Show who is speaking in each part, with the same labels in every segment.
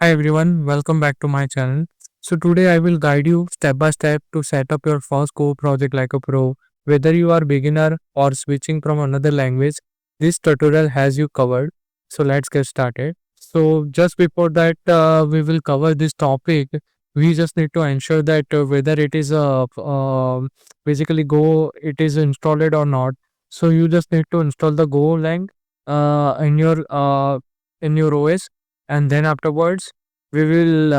Speaker 1: Hi everyone, welcome back to my channel. So today I will guide you step by step to set up your first Go project like a pro. Whether you are beginner or switching from another language, this tutorial has you covered. So let's get started. So just before that we will cover this topic, we just need to ensure that whether it is basically Go it is installed or not. So you just need to install the Golang in your OS, and then afterwards we will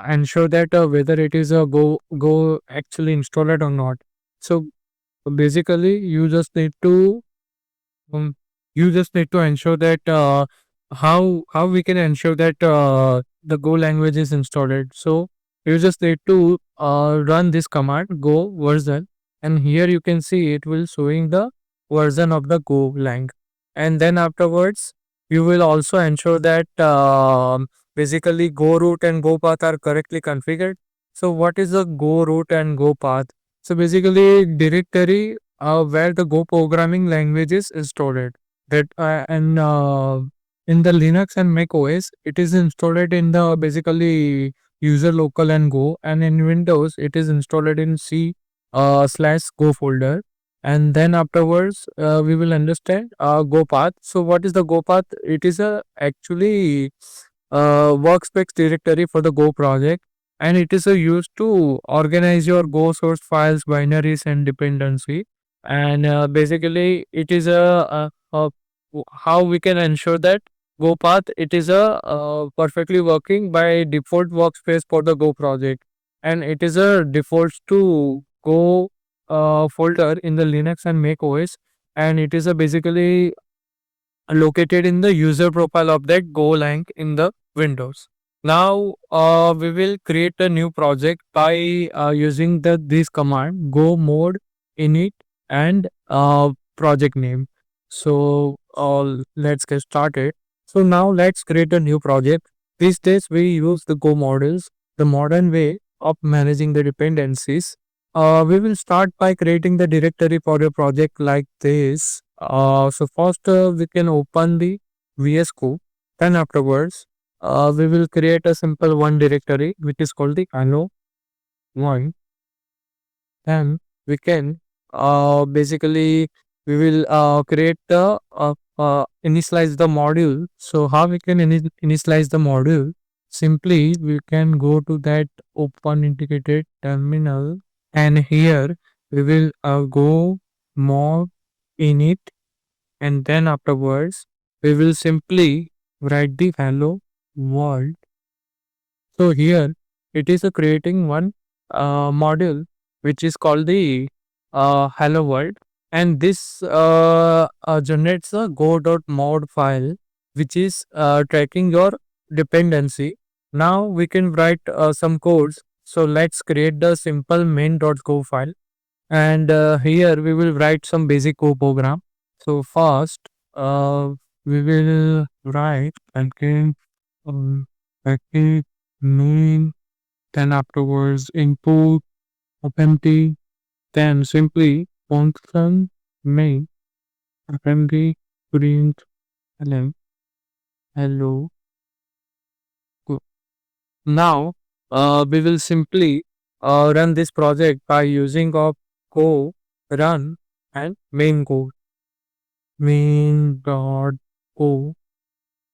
Speaker 1: ensure that whether it is a go actually installed or not. So basically um, you just need to ensure that how we can ensure that the Go language is installed. So you just need to run this command go version, and here you can see it will showing the version of the Go lang. And then afterwards you will also ensure that basically go root and go path are correctly configured. So what is the go root and go path? So basically directory where the Go programming language is installed. That and in the Linux and Mac OS, it is installed in the basically user local and Go, and in Windows, it is installed in C slash Go folder. And then afterwards, we will understand Go path. So what is the Go path? It is a actually workspace directory for the Go project, and it is used to organize your Go source files, binaries, and dependency. And basically, it is how we can ensure that Go path it is a perfectly working by default workspace for the Go project, and it is a default to Go folder in the Linux and Mac OS, and it is a basically located in the user profile of that Golang in the Windows. Now we will create a new project by using the this command go mode init and project name. So let's get started. So now let's create a new project. These days we use the Go models, the modern way of managing the dependencies. We will start by creating the directory for your project like this. So first we can open the VS Code. Then afterwards we will create a simple one directory which is called the hello one. Then we can basically we will create the initialize the module. So how we can initialize the module? Simply we can go to that open integrated terminal, and here we will go more init, and then afterwards we will simply write the hello world. So here it is creating one module which is called the hello world, and this generates a go.mod file which is tracking your dependency. Now we can write some codes. So let's create the simple main.go file, and here we will write some basic Go program. So first we will write package main, then afterwards input of empty, then simply function main of empty print hello hello. Go. Now we will simply run this project by using of go run and main code main dot go.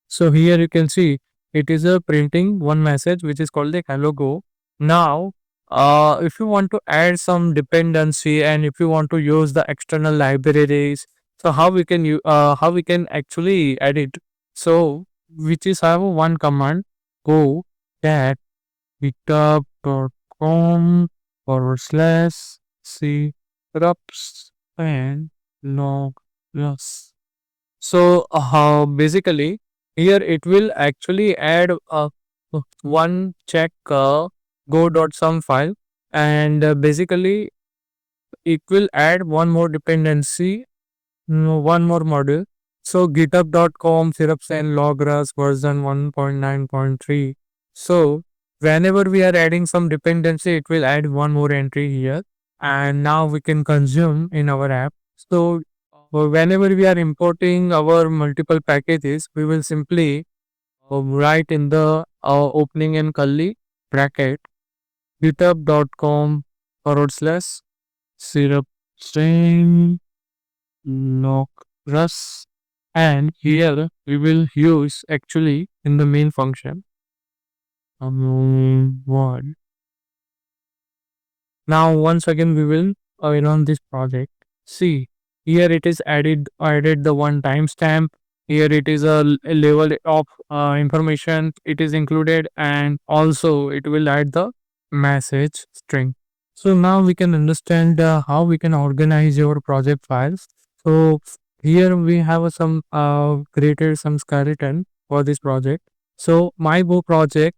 Speaker 1: So here you can see it is a printing one message which is called the hello go. Now, if you want to add some dependency and if you want to use the external libraries, so how we can actually add it? So which is have one command go cat github.com / c rups and log plus. So basically, here it will actually add one check go.sum file, and basically it will add one more dependency, one more module. So github.com syrups and logras version 1.9.3. So whenever we are adding some dependency, it will add one more entry here, and now we can consume in our app. So whenever we are importing our multiple packages, we will simply write in the opening and curly bracket github.com// syrup string lock rus, and here we will use actually in the main function one. Now once again we will run this project. See, here it is added the one timestamp. Here it is a level of information it is included, and also it will add the message string. So now we can understand how we can organize your project files. So here we have some created some skeleton for this project. So my Go project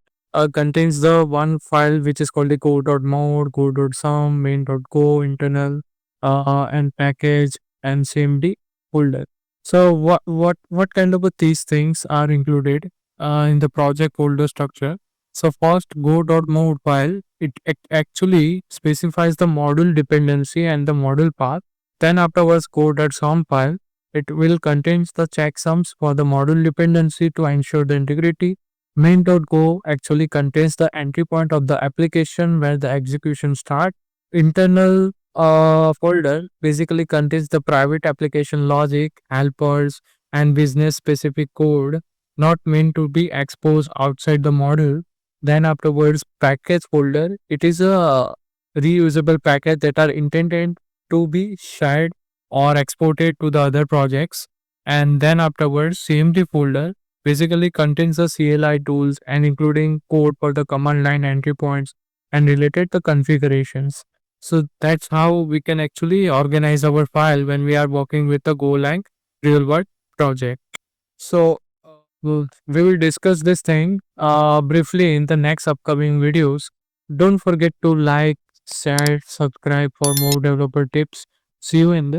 Speaker 1: contains the one file which is called the go.mode, go.sum, main.go, internal, and package, and cmd folder. So what kind of these things are included in the project folder structure? So first go.mode file, it actually specifies the module dependency and the module path. Then afterwards go.sum file, it will contains the checksums for the module dependency to ensure the integrity. Main.go actually contains the entry point of the application where the execution starts. Internal folder basically contains the private application logic, helpers, and business specific code not meant to be exposed outside the module. Then afterwards, package folder. It is a reusable package that are intended to be shared or exported to the other projects. And then afterwards, CMD folder basically contains the CLI tools and including code for the command line entry points and related the configurations. So that's how we can actually organize our file when we are working with the Golang real world project. So we will discuss this thing briefly in the next upcoming videos. Don't forget to like, share, subscribe for more developer tips. See you in the